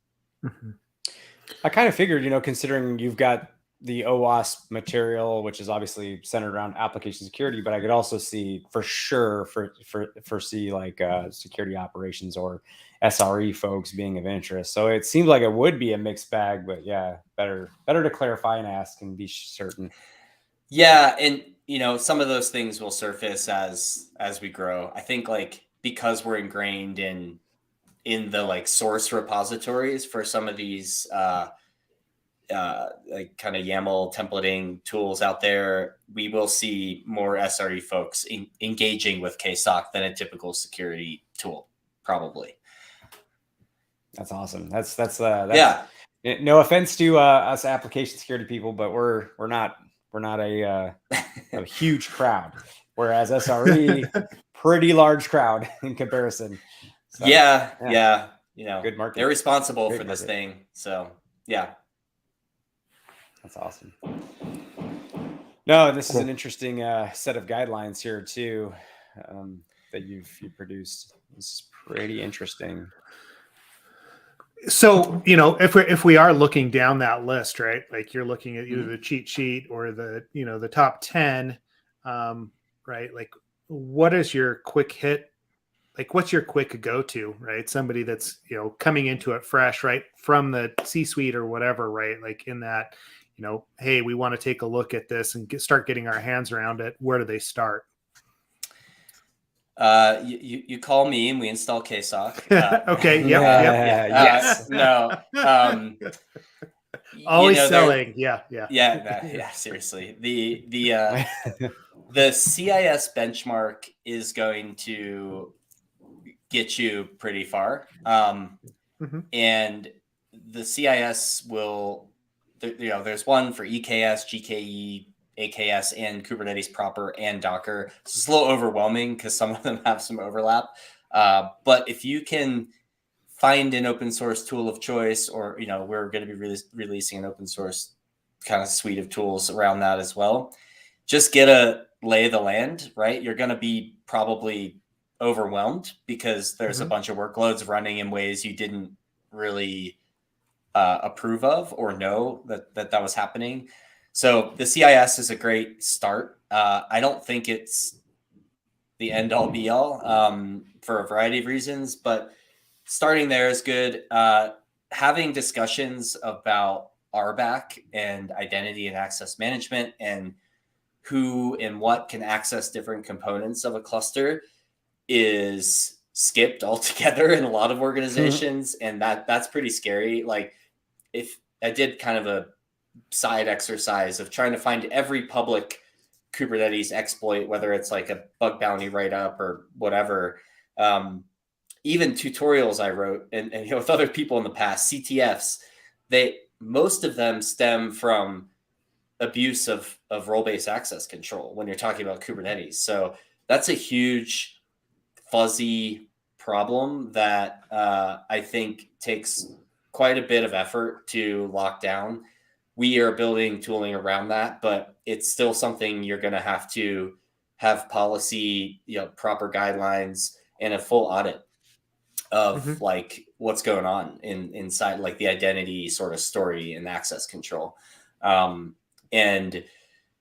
Mm-hmm. I kind of figured, considering you've got the OWASP material, which is obviously centered around application security, but I could also see for sure foresee like security operations or SRE folks being of interest. So it seems like it would be a mixed bag, but yeah, better to clarify and ask and be certain. Yeah, and some of those things will surface as we grow. I think like because we're ingrained in the like source repositories for some of these like kind of YAML templating tools out there, we will see more SRE folks engaging with KSOC than a typical security tool, probably. That's awesome. That's yeah. No offense to us application security people, but we're not a huge crowd. Whereas SRE, pretty large crowd in comparison. So, yeah. Good market. They're responsible for this thing. So yeah. That's awesome. No, this is an interesting set of guidelines here too that you've produced. This is pretty interesting. So, if we are looking down that list, right? Like you're looking at either the cheat sheet or the top 10, right? Like what is your quick hit? Like what's your quick go-to, right? Somebody that's, coming into it fresh, right? From the C-suite or whatever, right? Like in that, hey, we want to take a look at this and start getting our hands around it. Where do they start? You call me and we install KSOC. Okay. Yep. Yes. No. Always selling. Yeah. Seriously, the CIS benchmark is going to get you pretty far, and the CIS will. There's one for EKS, GKE, AKS, and Kubernetes proper and Docker. So it's a little overwhelming because some of them have some overlap. But if you can find an open source tool of choice, or we're going to be releasing an open source kind of suite of tools around that as well, just get a lay of the land, right? You're going to be probably overwhelmed because there's a bunch of workloads running in ways you didn't really approve of or know that was happening. So the CIS is a great start. I don't think it's the end all be all for a variety of reasons, but starting there is good. Having discussions about RBAC and identity and access management and who and what can access different components of a cluster is skipped altogether in a lot of organizations. And that's pretty scary. Like, if I did kind of a side exercise of trying to find every public Kubernetes exploit, whether it's like a bug bounty write-up or whatever, even tutorials I wrote and with other people in the past, CTFs, most of them stem from abuse of role-based access control when you're talking about Kubernetes. So that's a huge fuzzy problem that I think takes quite a bit of effort to lock down. We are building tooling around that, but it's still something you're going to have policy, proper guidelines, and a full audit of like what's going on inside, like the identity sort of story and access control. And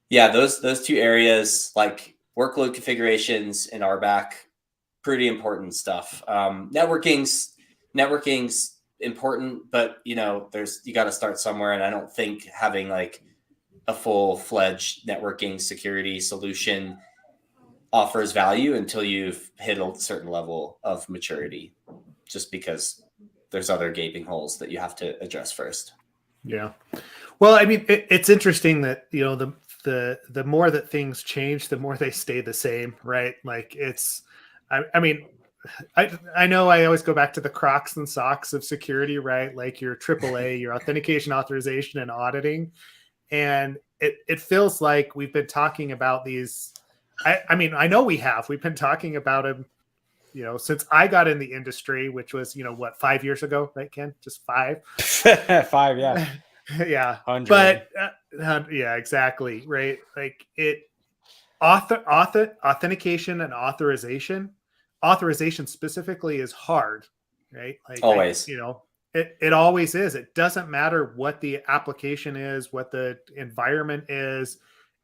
yeah, those two areas, like workload configurations and RBAC, pretty important stuff. Networking's important, but you got to start somewhere. And I don't think having like a full-fledged networking security solution offers value until you've hit a certain level of maturity, just because there's other gaping holes that you have to address first. Yeah. Well, I mean, it's interesting that, the more that things change, the more they stay the same, right? Like I mean, I know I always go back to the Crocs and socks of security, right? Like your AAA, your authentication, authorization, and auditing. And it feels like we've been talking about these. I mean, I know we've been talking about them, since I got in the industry, which was, 5 years ago, right, Ken? Just 5. 5, yeah. Yeah. 100. But yeah, exactly. Right. Like authentication and authorization specifically is hard, right? Like always, it always is. It doesn't matter what the application is, what the environment is,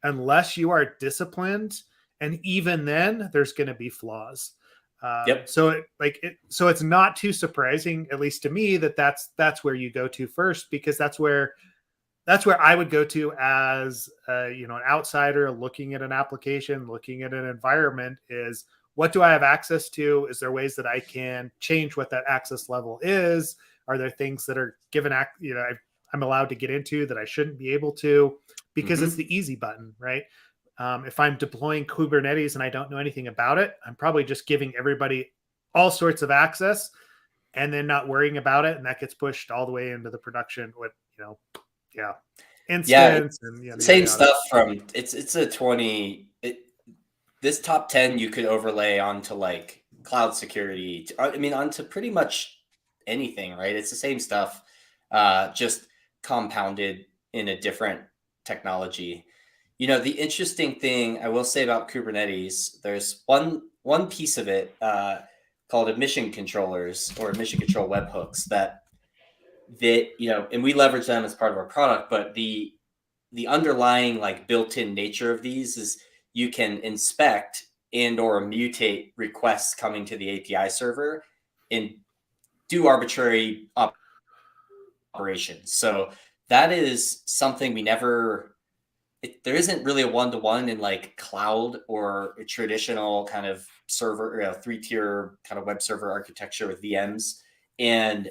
unless you are disciplined. And even then there's going to be flaws. So it's not too surprising, at least to me, that's where you go to first, because that's where I would go to as an outsider looking at an application, looking at an environment, is what do I have access to? Is there ways that I can change what that access level is? Are there things that are given, I'm allowed to get into that I shouldn't be able to, because it's the easy button, right? If I'm deploying Kubernetes and I don't know anything about it, I'm probably just giving everybody all sorts of access and then not worrying about it. And that gets pushed all the way into the production with, instance and same stuff from it's a 20. This top 10 you could overlay onto like cloud security. I mean, onto pretty much anything, right? It's the same stuff, just compounded in a different technology. The interesting thing I will say about Kubernetes, there's one piece of it called admission controllers or admission control webhooks that and we leverage them as part of our product, but the underlying like built-in nature of these is you can inspect and or mutate requests coming to the API server and do arbitrary operations. So that is something we never there isn't really a one-to-one in like cloud or a traditional kind of server, 3-tier kind of web server architecture with VMs, and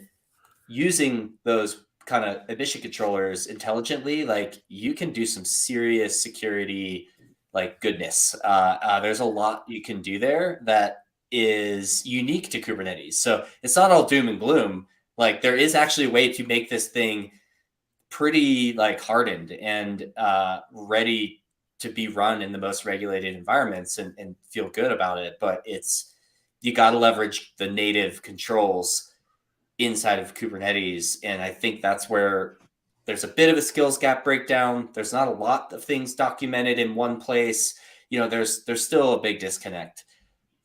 using those kind of admission controllers intelligently, like you can do some serious security, like goodness. There's a lot you can do there that is unique to Kubernetes. So it's not all doom and gloom. Like there is actually a way to make this thing pretty like hardened and ready to be run in the most regulated environments and feel good about it. But you got to leverage the native controls inside of Kubernetes. And I think that's where there's a bit of a skills gap breakdown. There's not a lot of things documented in one place. There's still a big disconnect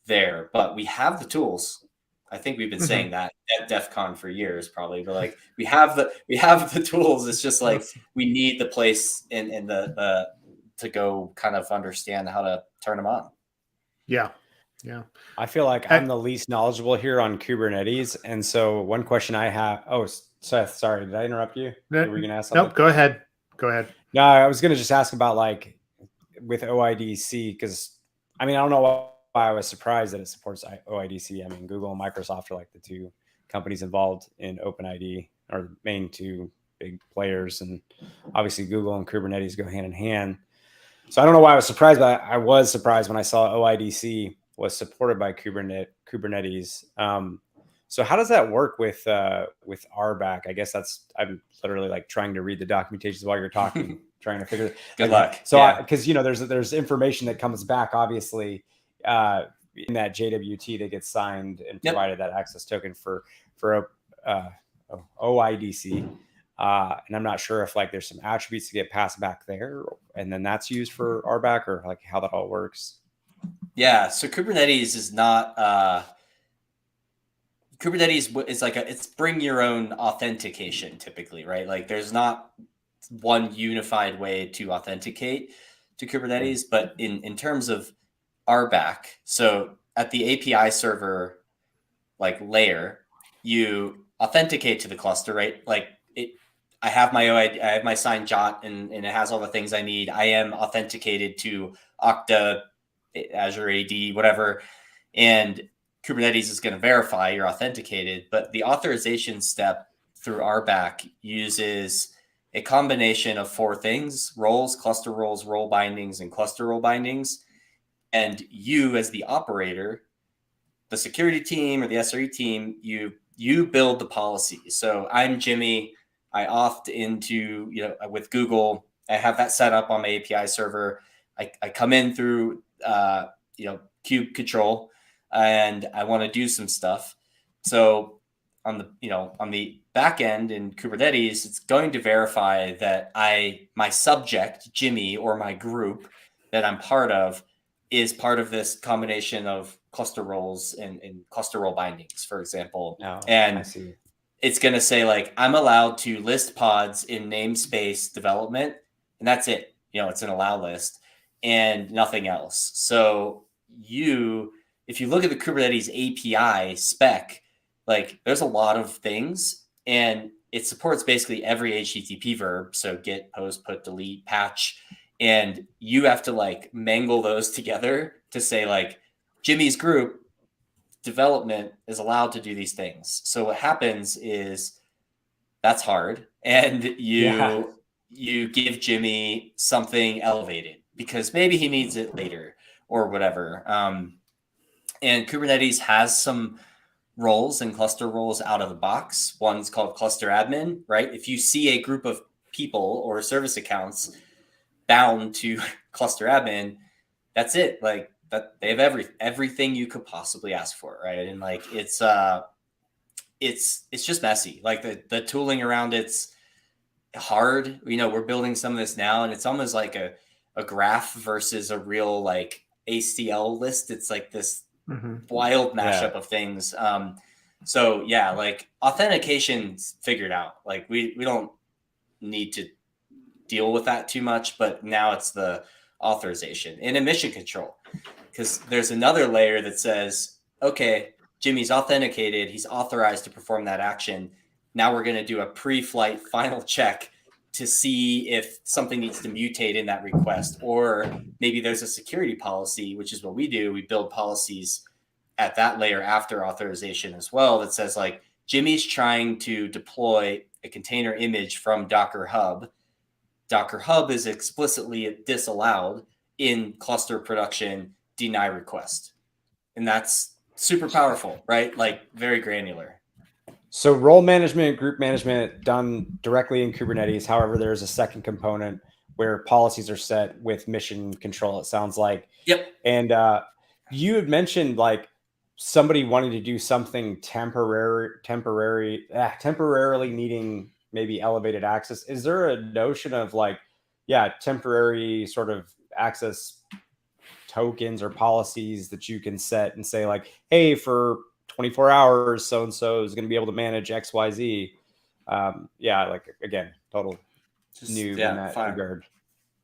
there, but we have the tools. I think we've been saying that at DEF CON for years, probably, but like we have the tools. It's just like we need the place and the to go kind of understand how to turn them on. Yeah. I feel like I'm the least knowledgeable here on Kubernetes, and so one question I have. Oh, Seth, sorry, did I interrupt you? Were you going to ask something? Nope. Go ahead. No, I was going to just ask about like with OIDC, because I don't know why I was surprised that it supports OIDC. Google and Microsoft are like the two companies involved in OpenID, or the main two big players, and obviously Google and Kubernetes go hand in hand. So I don't know why I was surprised, but I was surprised when I saw OIDC was supported by Kubernetes. So how does that work with RBAC? I guess I'm literally like trying to read the documentations while you're talking, trying to figure. Good luck. So because there's information that comes back, obviously, in that JWT that gets signed and provided that access token for OIDC. And I'm not sure if like there's some attributes to get passed back there, and then that's used for RBAC, or like how that all works. Yeah, so Kubernetes is not Kubernetes is like it's bring your own authentication typically, right? Like there's not one unified way to authenticate to Kubernetes, but in terms of RBAC, so at the API server like layer, you authenticate to the cluster, right? Like I have my OID, I have my signed JOT, and it has all the things I need. I am authenticated to Okta, Azure AD, whatever, and Kubernetes is going to verify you're authenticated. But the authorization step through RBAC uses a combination of 4 things: roles, cluster roles, role bindings, and cluster role bindings. And you, as the operator, the security team or the SRE team, you build the policy. So I'm Jimmy. I opt into, with Google. I have that set up on my API server. I come in through, kube control, and I want to do some stuff. So on the back end in Kubernetes, it's going to verify that my subject, Jimmy, or my group that I'm part of is part of this combination of cluster roles and cluster role bindings, for example. Oh, and I see. It's going to say like, I'm allowed to list pods in namespace development, and that's it. It's an allow list and nothing else. So if you look at the Kubernetes API spec, like there's a lot of things, and it supports basically every HTTP verb. So get, post, put, delete, patch. And you have to like mangle those together to say like Jimmy's group development is allowed to do these things. So what happens is that's hard, and you give Jimmy something elevated because maybe he needs it later or whatever. And Kubernetes has some roles and cluster roles out of the box. One's called cluster admin, right? If you see a group of people or service accounts bound to cluster admin, that's it. Like that, they have everything you could possibly ask for, right? And like it's just messy. Like the tooling around it's hard. We're building some of this now, and it's almost like a graph versus a real like ACL list. It's like this wild mashup of things. So yeah, like authentication's figured out. Like we don't need to deal with that too much, but now it's the authorization and emission control, because there's another layer that says, okay, Jimmy's authenticated, he's authorized to perform that action. Now we're going to do a pre-flight final check to see if something needs to mutate in that request, or maybe there's a security policy, which is what we do. We build policies at that layer after authorization as well that says like Jimmy's trying to deploy a container image from Docker Hub. Docker Hub is explicitly disallowed in cluster production, deny request. And that's super powerful, right? Like very granular. So role management, group management done directly in Kubernetes. However, there's a second component where policies are set with mission control, it sounds like. Yep. And you had mentioned like somebody wanting to do something temporarily needing maybe elevated access. Is there a notion of like, temporary sort of access tokens or policies that you can set and say like, hey, for 24 hours, so-and-so is going to be able to manage XYZ. Like again, total new in that regard.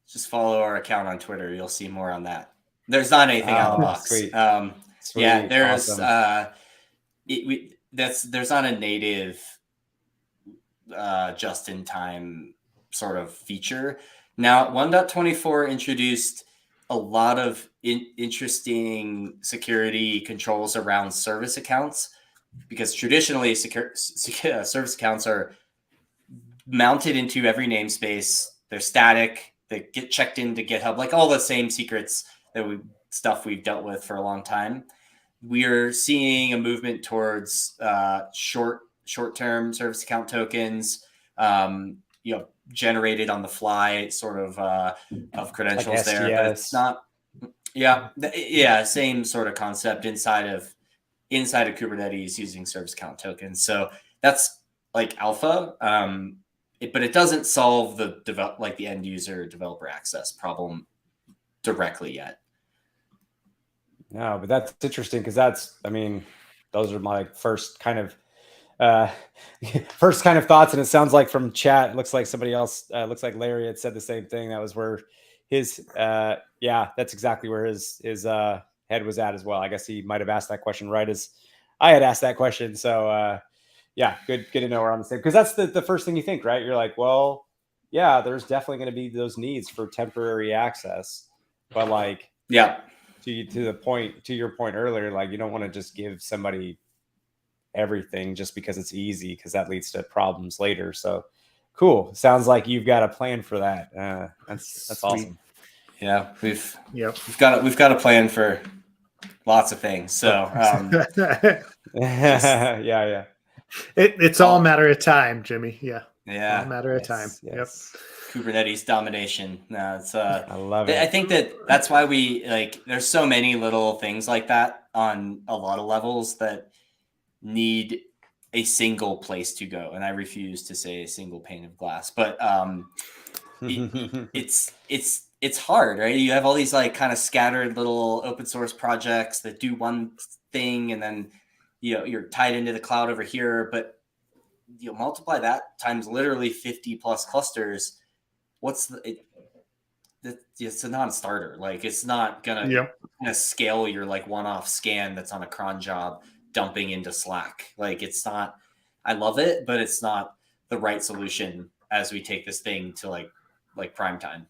Just follow our account on Twitter. You'll see more on that. There's not anything out of the box. Sweet. Sweet. Yeah, there's awesome. There's not a native just-in-time sort of feature. Now, 1.24 introduced a lot of interesting security controls around service accounts, because traditionally service accounts are mounted into every namespace. They're static. They get checked into GitHub, like all the same secrets that we've dealt with for a long time. We're seeing a movement towards short-term service account tokens, generated on the fly sort of credentials like there, but it's not. Same sort of concept inside of Kubernetes using service account tokens. So that's like alpha, but it doesn't solve the end user developer access problem directly yet. No, but that's interesting because those are my first kind of thoughts, and it sounds like from chat, it looks like somebody else, looks like Larry had said the same thing. That was where his that's exactly where his head was at as well. I guess he might have asked that question right as I had asked that question. So good to know we're on the same, because that's the first thing you think, right? You're like, well, yeah, there's definitely going to be those needs for temporary access, but like, to your point earlier, like you don't want to just give somebody everything just because it's easy, because that leads to problems later. So cool. Sounds like you've got a plan for that. That's awesome. Yeah, we've got a plan for lots of things. So it's all a matter of time, Jimmy. All a matter of time. Yes. Yep. Kubernetes domination. I love it. I think that's why we there's so many little things like that on a lot of levels that need a single place to go. And I refuse to say a single pane of glass, but it's hard, right? You have all these like kind of scattered little open source projects that do one thing, and then you're tied into the cloud over here, but multiply that times literally 50 plus clusters. It's a non-starter. Like it's not gonna scale your like one-off scan that's on a cron job dumping into Slack. Like it's not. I love it, but it's not the right solution as we take this thing to like prime time.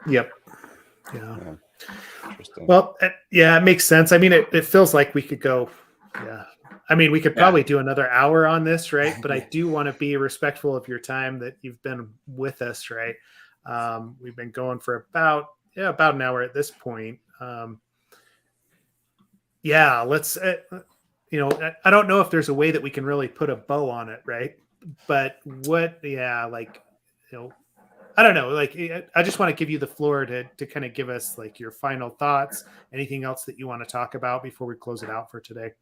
Yep. Yeah. Interesting. Well, it makes sense. I mean, it feels like we could go. Yeah. I mean, we could probably do another hour on this, right? But I do want to be respectful of your time that you've been with us, right? We've been going for about an hour at this point. Let's. I don't know if there's a way that we can really put a bow on it, right? But I don't know. Like, I just want to give you the floor to kind of give us like your final thoughts. Anything else that you want to talk about before we close it out for today?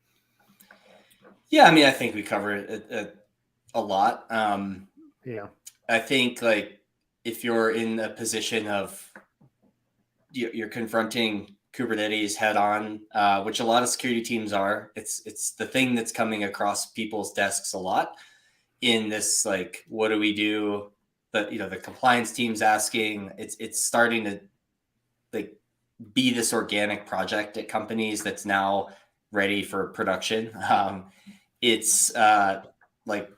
Yeah, I mean, I think we covered it a lot. I think like if you're in a position of you're confronting Kubernetes head on, which a lot of security teams are, it's the thing that's coming across people's desks a lot in this, like, what do we do? The compliance team's asking, it's starting to like be this organic project at companies that's now ready for production. It's like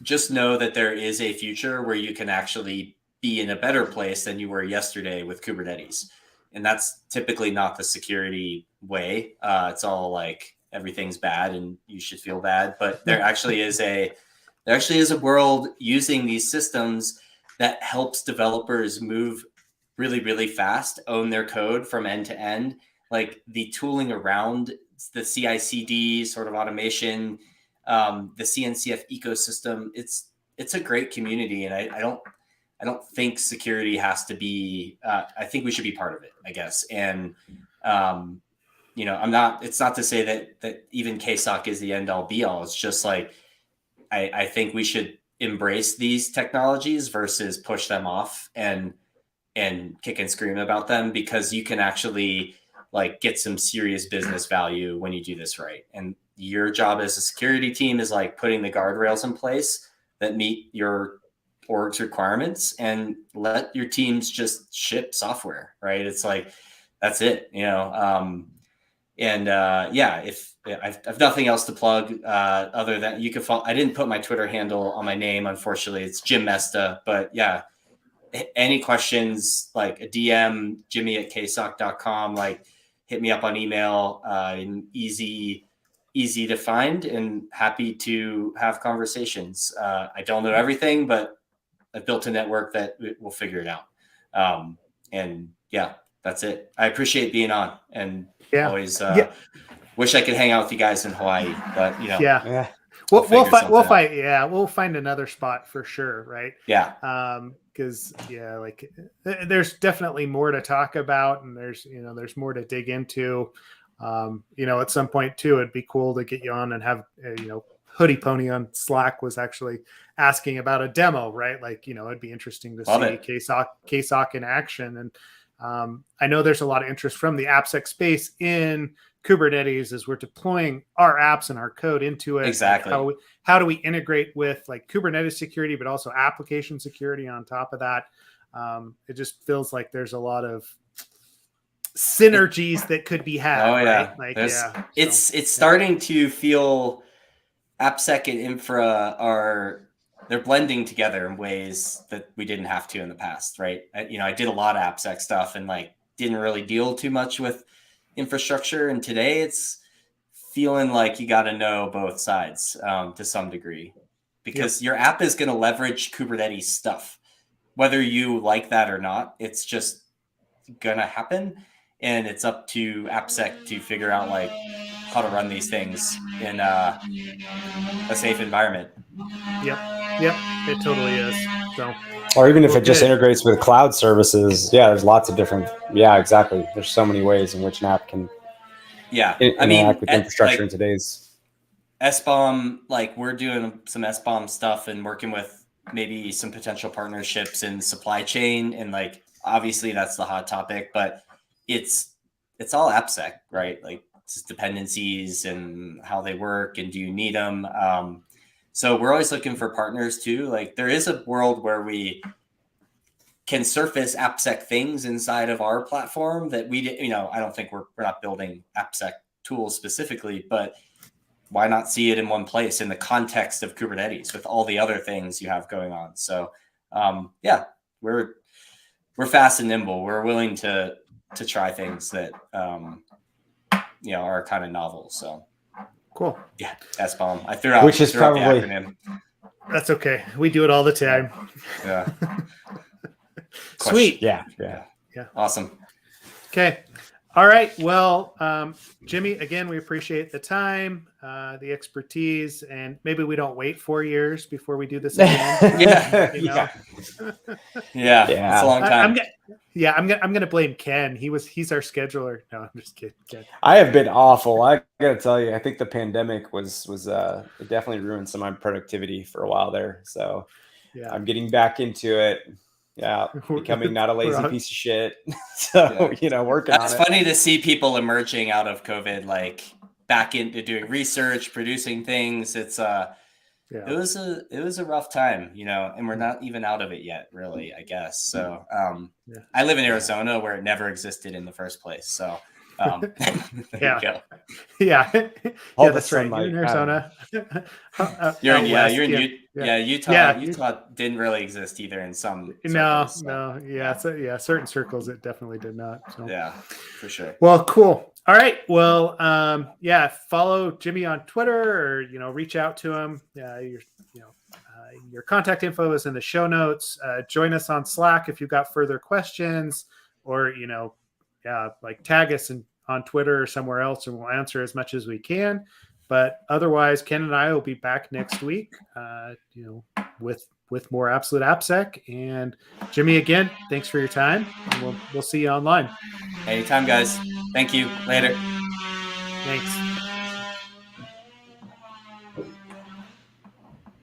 just know that there is a future where you can actually be in a better place than you were yesterday with Kubernetes. And that's typically not the security way. It's all like everything's bad and you should feel bad. But there actually is a world using these systems that helps developers move really, really fast, own their code from end to end. Like the tooling around the CI/CD sort of automation, the CNCF ecosystem. It's a great community, and I don't think security has to be. I think we should be part of it, I guess. And it's not to say that even KSOC is the end all be all. It's just like I think we should embrace these technologies versus push them off and kick and scream about them, because you can actually like get some serious business value when you do this right. And your job as a security team is like putting the guardrails in place that meet your org's requirements, and let your teams just ship software, right? It's like, that's it, I've nothing else to plug other than you can follow. I didn't put my Twitter handle on my name, unfortunately. It's Jim Mesta, but yeah, any questions, like a DM, jimmy@ksoc.com, like hit me up on email, easy to find, and happy to have conversations. I don't know everything, but I've built a network that will figure it out. And yeah, that's it. I appreciate being on, and always wish I could hang out with you guys in Hawaii, but We'll find another spot for sure. Right. Yeah. Because like there's definitely more to talk about, and there's more to dig into. At some point too, it'd be cool to get you on and have Hoodie Pony on Slack was actually asking about a demo, right? Like, it'd be interesting to see KSOC in action. And I know there's a lot of interest from the AppSec space in Kubernetes as we're deploying our apps and our code into it. Exactly. Like how do we integrate with like Kubernetes security, but also application security on top of that? It just feels like there's a lot of synergies that could be had. Oh yeah. Right? Like, it's starting to feel AppSec and infra they're blending together in ways that we didn't have to in the past, right? I did a lot of AppSec stuff and like didn't really deal too much with infrastructure. And today it's feeling like you got to know both sides to some degree, because your app is going to leverage Kubernetes stuff, whether you like that or not. It's just going to happen. And it's up to AppSec to figure out like how to run these things in a safe environment. Yep, it totally is. So, or even if it just integrates with cloud services, there's lots of different. Yeah, exactly. There's so many ways in which an app can. Interact with infrastructure in today's SBOM. Like we're doing some SBOM stuff and working with maybe some potential partnerships in supply chain, and like obviously that's the hot topic, but it's all AppSec, right? Like it's dependencies and how they work, and do you need them? So we're always looking for partners too. Like there is a world where we can surface AppSec things inside of our platform that we, I don't think we're not building AppSec tools specifically, but why not see it in one place in the context of Kubernetes with all the other things you have going on? So we're fast and nimble. We're willing to try things that are kind of novel. So cool. Yeah, SBOM. I threw out which is probably the acronym. That's okay. We do it all the time. Yeah. Sweet. Yeah. Awesome. Okay. All right. Well, Jimmy, again, we appreciate the time, the expertise, and maybe we don't wait 4 years before we do this again. Yeah. It's a long time. I'm gonna blame Ken. He's our scheduler. No, I'm just kidding. Ken. I have been awful. I gotta tell you, I think the pandemic was it definitely ruined some of my productivity for a while there. So I'm getting back into it. Yeah, becoming not a lazy piece of shit. So working on it. It's funny to see people emerging out of COVID, like back into doing research, producing things. It's it was a rough time, and we're not even out of it yet, really, I guess. So I live in Arizona, where it never existed in the first place. So there you go. Yeah, that's right. You're in Arizona. You're in Yeah, Utah Yeah. Utah didn't really exist either in some No, circles, so, no, yeah, so yeah, certain circles it definitely did not. So yeah, for sure. well, cool. All right. Well, yeah, follow Jimmy on Twitter, or reach out to him. Your contact info is in the show notes. Join us on Slack if you've got further questions, or like tag us on Twitter or somewhere else, and we'll answer as much as we can. But otherwise, Ken and I will be back next week, with more Absolute AppSec. And Jimmy, again, thanks for your time. And we'll see you online. Anytime, guys. Thank you. Later. Thanks.